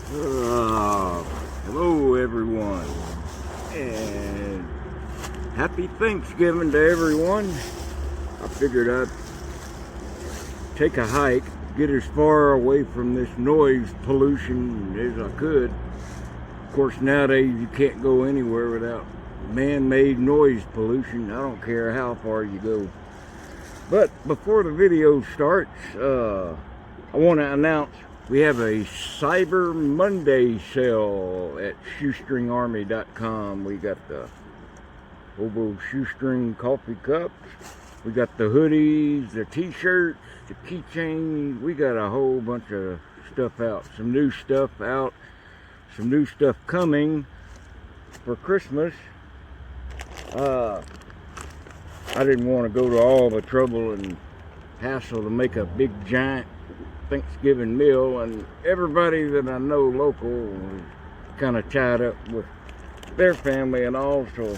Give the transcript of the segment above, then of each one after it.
Hello everyone, and happy Thanksgiving to everyone. I figured I'd take a hike, get as far away from this noise pollution as I could. Of course, nowadays you can't go anywhere without man-made noise pollution. I don't care how far you go. But before the video starts, I want to announce we have a Cyber Monday sale at shoestringarmy.com. We got the Hobo Shoestring coffee cups. We got the hoodies, the t-shirts, the keychains. We got a whole bunch of stuff out. Some new stuff out. Some new stuff coming for Christmas. I didn't want to go to all the trouble and hassle to make a big giant Thanksgiving meal, and everybody that I know local was kind of tied up with their family and all, so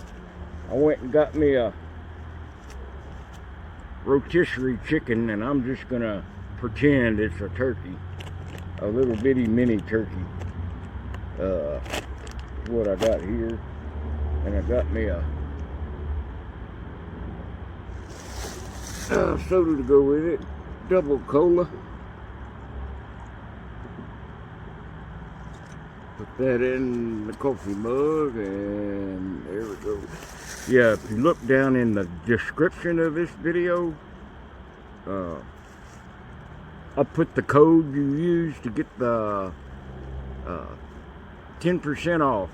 I went and got me a rotisserie chicken, and I'm just gonna pretend it's a turkey, a little bitty mini turkey. What I got here, and I got me a soda to go with it, double cola. Put that in the coffee mug, and there we go. Yeah, if you look down in the description of this video, I'll put the code you use to get the 10% off,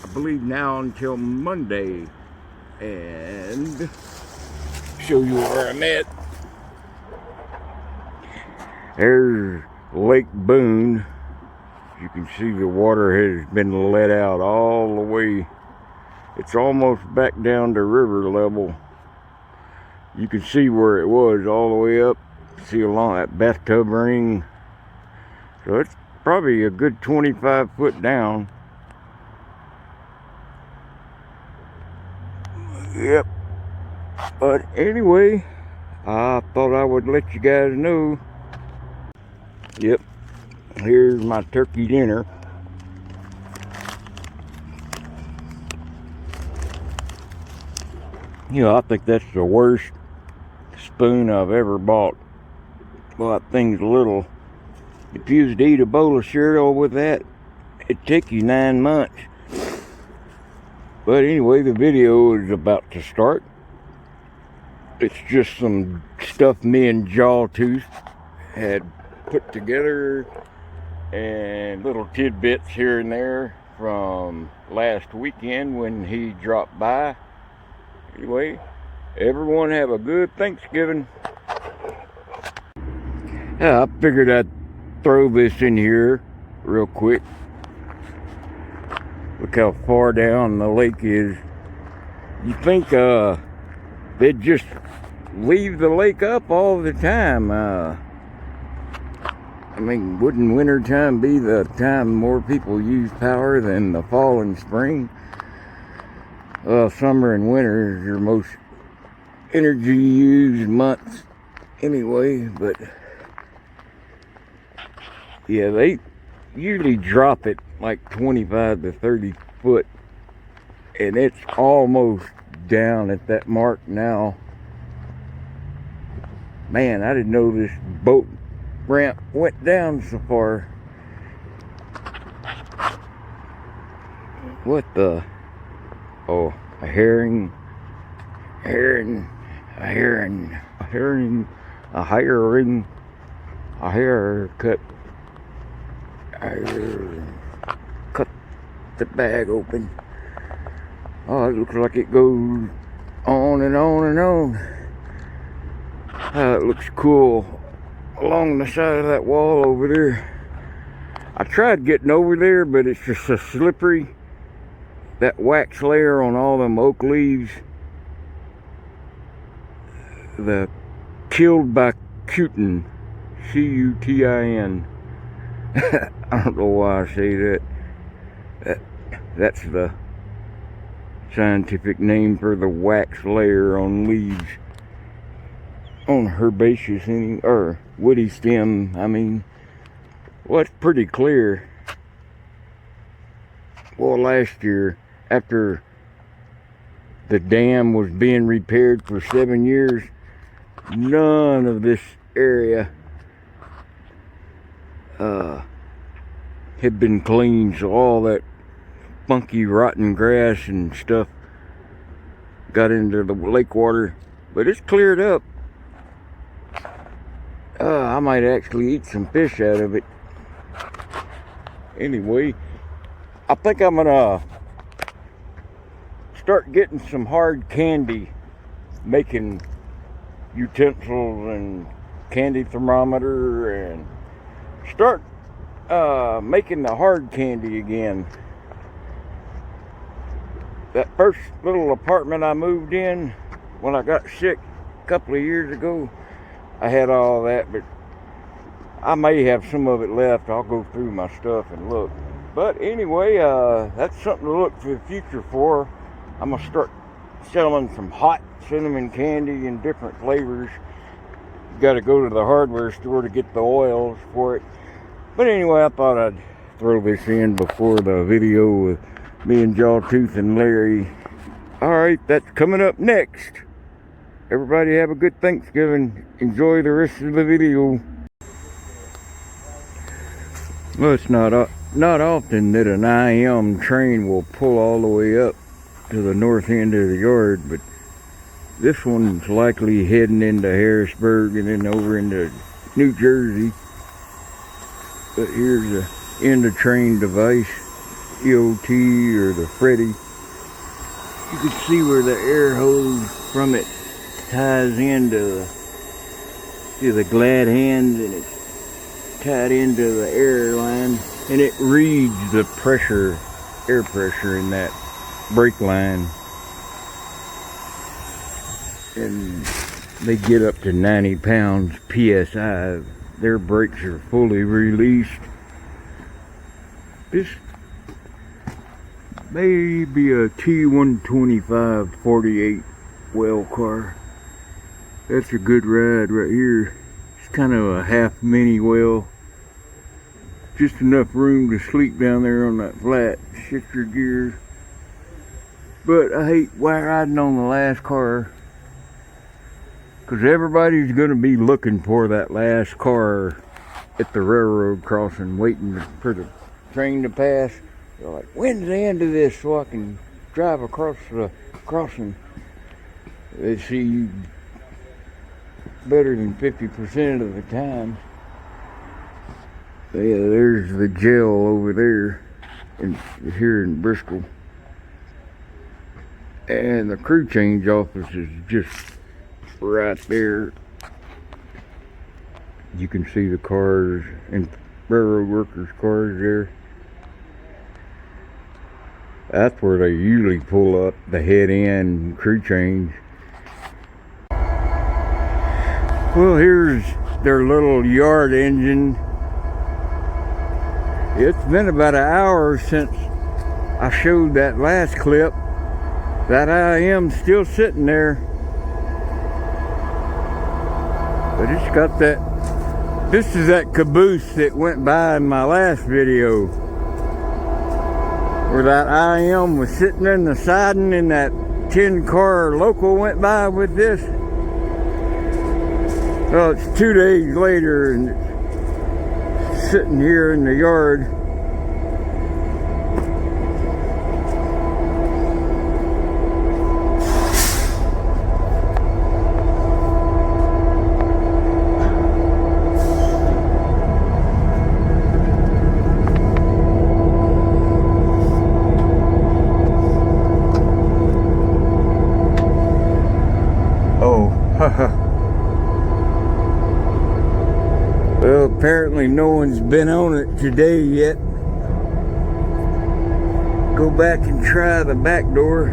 I believe now until Monday, and show you where I'm at. There's Lake Boone. You can see the water has been let out all the way. It's almost back down to river level. You can see where it was all the way up. See along that bathtub ring. So it's probably a good 25 foot down. Yep. But anyway, I thought I would let you guys know. Yep. Here's my turkey dinner. You know, I think that's the worst spoon I've ever bought. Well, that thing's little. If you was to eat a bowl of cereal with that, it'd take you 9 months. But anyway, the video is about to start. It's just some stuff me and Jawtooth had put together, and little tidbits here and there from last weekend when he dropped by. Anyway, everyone have a good Thanksgiving. Yeah, I figured I'd throw this in here real quick. Look how far down the lake is. You think they'd just leave the lake up all the time. I mean, wouldn't winter time be the time more people use power than the fall and spring? Well, summer and winter is your most energy used months anyway, but yeah, they usually drop it like 25 to 30 foot, and it's almost down at that mark now. Man, I didn't know this boat ramp went down so far. What the? Oh, a herring, a hiring, a haircut. Cut the bag open. Oh, it looks like it goes on and on and on. It looks cool along the side of that wall over there. I tried getting over there, but it's just so slippery. That wax layer on all them oak leaves. The killed by cutin. C-U-T-I-N. I don't know why I say that. That's the scientific name for the wax layer on leaves. On herbaceous or woody stem, I mean. Well, it's pretty clear. Well, last year, after the dam was being repaired for 7 years, none of this area had been cleaned, so all that funky rotten grass and stuff got into the lake water. But it's cleared up. I might actually eat some fish out of it. Anyway, I think I'm gonna start getting some hard candy, making utensils and candy thermometer, and start making the hard candy again. That first little apartment I moved in when I got sick a couple of years ago, I had all that, but I may have some of it left. I'll go through my stuff and look. But anyway, that's something to look for the future for. I'm gonna start selling some hot cinnamon candy in different flavors. You gotta go to the hardware store to get the oils for it. But anyway, I thought I'd throw this in before the video with me and Jawtooth and Larry. Alright, that's coming up next. Everybody have a good Thanksgiving. Enjoy the rest of the video. Well, it's not often that an IM train will pull all the way up to the north end of the yard, but this one's likely heading into Harrisburg and then over into New Jersey. But here's the end of train device, EOT or the Freddy. You can see where the air hose from it ties into the glad hands, and it's tied into the air line, and it reads the pressure, air pressure in that brake line. And they get up to 90 pounds PSI. Their brakes are fully released. This may be a T125 48 well car. That's a good ride right here. It's kind of a half mini well. Just enough room to sleep down there on that flat, shift your gears. But I hate riding on the last car, because everybody's going to be looking for that last car at the railroad crossing, waiting for the train to pass. They're like, when's the end of this so I can drive across the crossing? They see you better than 50% of the time. Yeah, there's the jail over there here in Bristol. And the crew change office is just right there. You can see the cars and railroad workers' cars there. That's where they usually pull up, the head end crew change. Well, here's their little yard engine. It's been about an hour since I showed that last clip. That IM's still sitting there. But it's got that, this is that caboose that went by in my last video, where that IM was sitting in the siding and that 10-car local went by with this. Well, it's 2 days later and it's sitting here in the yard. Well, apparently no one's been on it today yet. Go back and try the back door.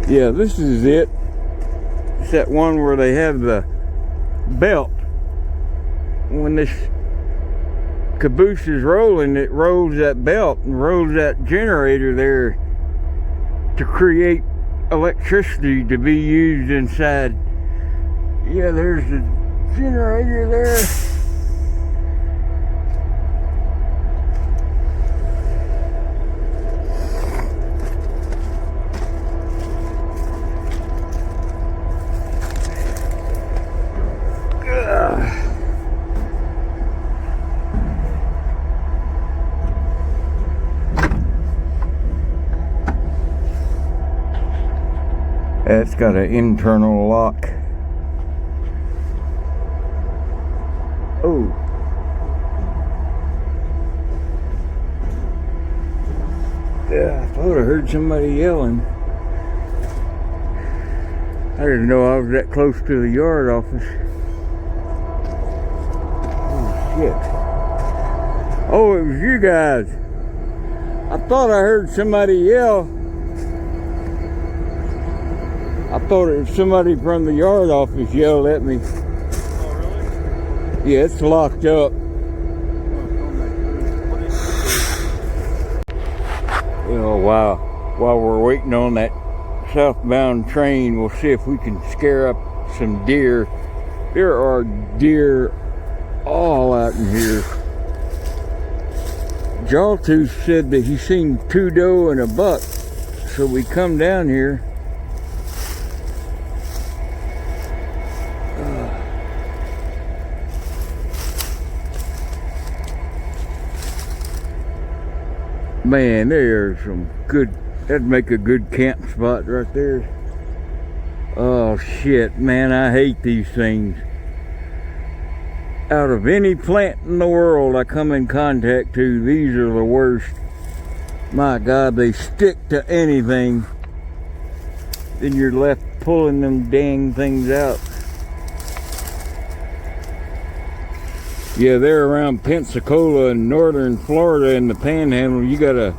Yeah, this is it. It's that one where they have the belt. When this caboose is rolling, it rolls that belt and rolls that generator there to create electricity to be used inside. Yeah, there's the generator there. It's got an internal lock. Oh. Yeah, I thought I heard somebody yelling. I didn't know I was that close to the yard office. Oh, shit. Oh, it was you guys. I thought I heard somebody yell. I thought it was somebody from the yard office yelled at me. Oh, really? Yeah, it's locked up. Oh, wow. While we're waiting on that southbound train, we'll see if we can scare up some deer. There are deer all out in here. Jawtooth said that he seen 2 doe and a buck, so we come down here. Man, there's some good, that'd make a good camp spot right there. Oh shit, man, I hate these things. Out of any plant in the world I come in contact to, these are the worst. My God, they stick to anything. Then you're left pulling them dang things out. Yeah, they're around Pensacola and northern Florida in the panhandle. You gotta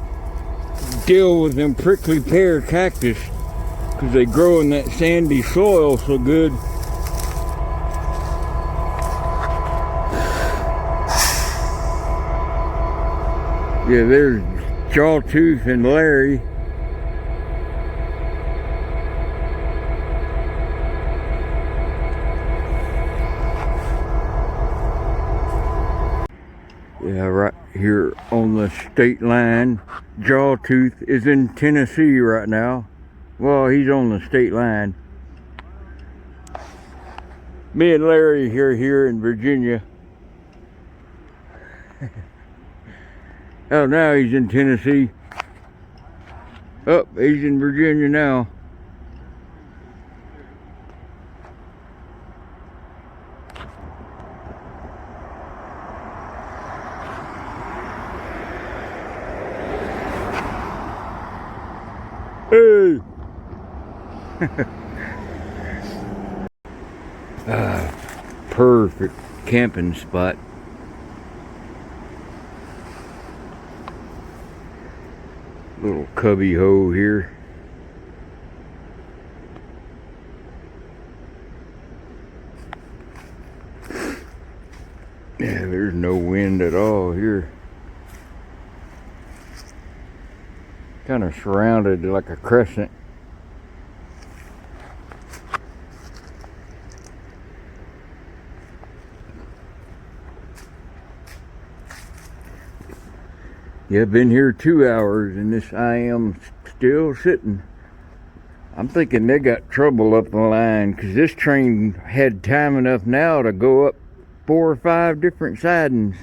deal with them prickly pear cactus because they grow in that sandy soil so good. Yeah, there's Jawtooth and Larry. Yeah, right here on the state line. Jawtooth is in Tennessee right now. Well, he's on the state line. Me and Larry here in Virginia. Oh, now he's in Tennessee. Oh, he's in Virginia now. Hey! Perfect camping spot. Little cubby hole here. Yeah, there's no wind at all here. Kind of surrounded like a crescent. Yeah, I've been here 2 hours and I am still sitting. I'm thinking they got trouble up the line because this train had time enough now to go up 4 or 5 different sidings.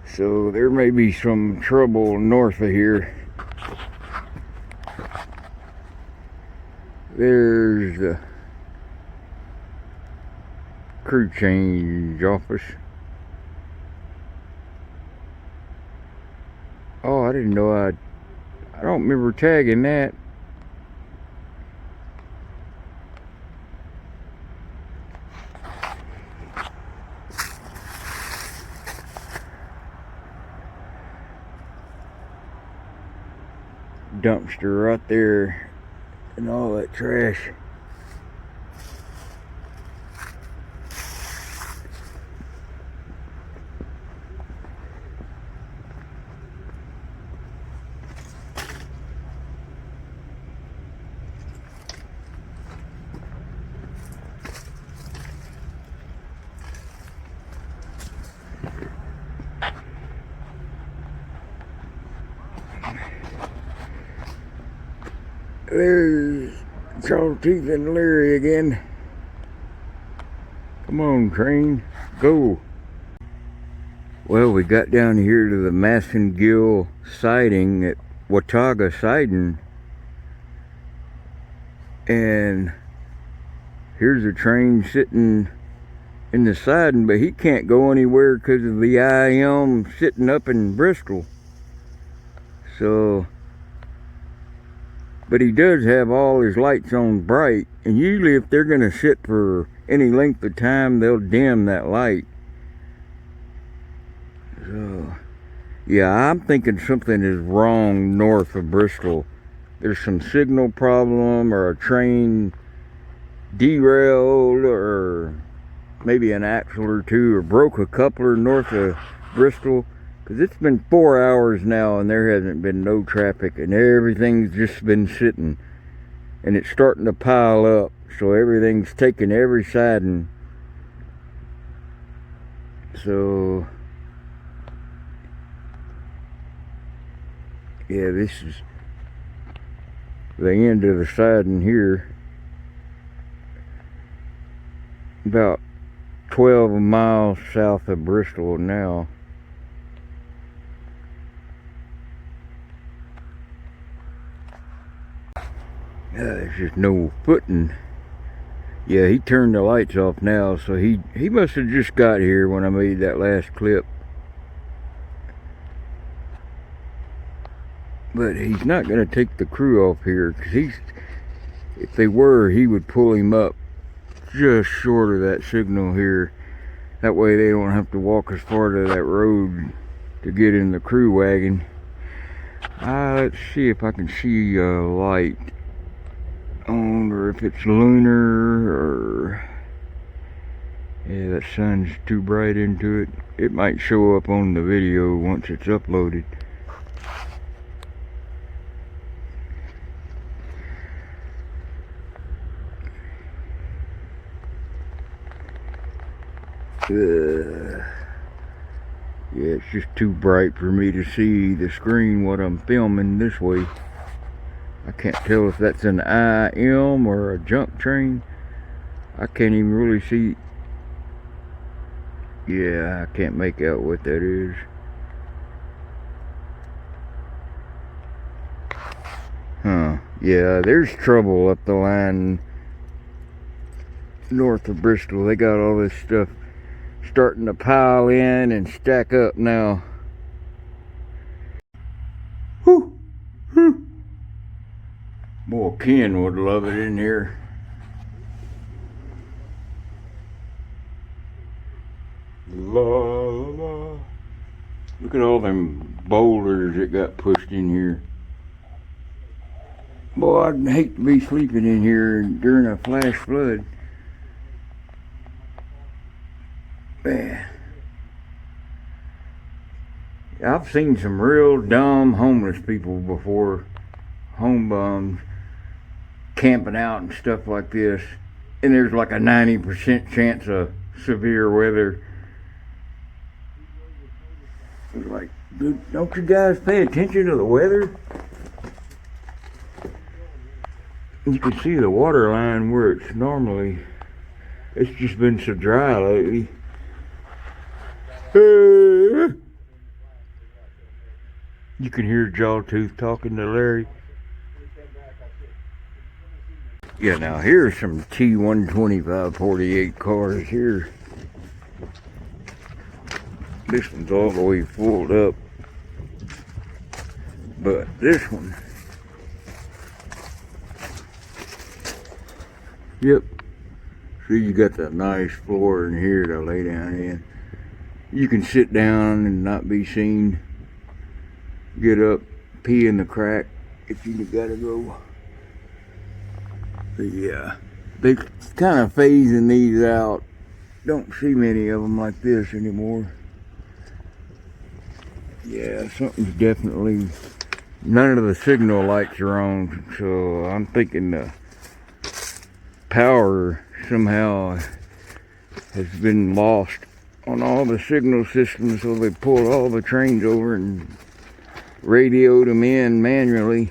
So there may be some trouble north of here. There's the crew change office. Oh, I didn't know I don't remember tagging that. Dumpster right there and all that trash. There's Charles Teeth and Larry again. Come on, train, go. Well, we got down here to the Massengill siding at Watauga Siding, and here's a train sitting in the siding, but he can't go anywhere because of the IM sitting up in Bristol. So, but he does have all his lights on bright, and usually if they're going to sit for any length of time, they'll dim that light. So, yeah, I'm thinking something is wrong north of Bristol. There's some signal problem, or a train derailed, or maybe an axle or two, or broke a coupler north of Bristol. Because it's been 4 hours now and there hasn't been no traffic, and everything's just been sitting. And it's starting to pile up, so everything's taking every siding. So, yeah, this is the end of the siding here. About 12 miles south of Bristol now. There's just no footing. Yeah, he turned the lights off now, so he must have just got here when I made that last clip. But he's not going to take the crew off here, because if they were, he would pull him up just short of that signal here. That way they don't have to walk as far to that road to get in the crew wagon. Let's see if I can see a light on, or if it's lunar, or yeah, that sun's too bright into it. It might show up on the video once it's uploaded. Yeah, it's just too bright for me to see the screen what I'm filming this way. I can't tell if that's an IM or a junk train. I can't even really see. Yeah, I can't make out what that is. Huh. Yeah, there's trouble up the line north of Bristol. They got all this stuff starting to pile in and stack up now. Whew. Boy, Ken would love it in here. La, la. Look at all them boulders that got pushed in here. Boy, I'd hate to be sleeping in here during a flash flood. Man, I've seen some real dumb homeless people before, home bums, camping out and stuff like this, and there's like a 90% chance of severe weather. It's like, dude, don't you guys pay attention to the weather? You can see the water line where it's normally, it's just been so dry lately. You can hear Jawtooth talking to Larry. Yeah, now here's some T125 48 cars here. This one's all the way full up. But this one, yep. See, you got that nice floor in here to lay down in. You can sit down and not be seen. Get up, pee in the crack if you gotta go. But yeah, they kind of phasing these out. Don't see many of them like this anymore. Yeah, something's definitely, none of the signal lights are on, so I'm thinking the power somehow has been lost on all the signal systems, so they pulled all the trains over and radioed them in manually.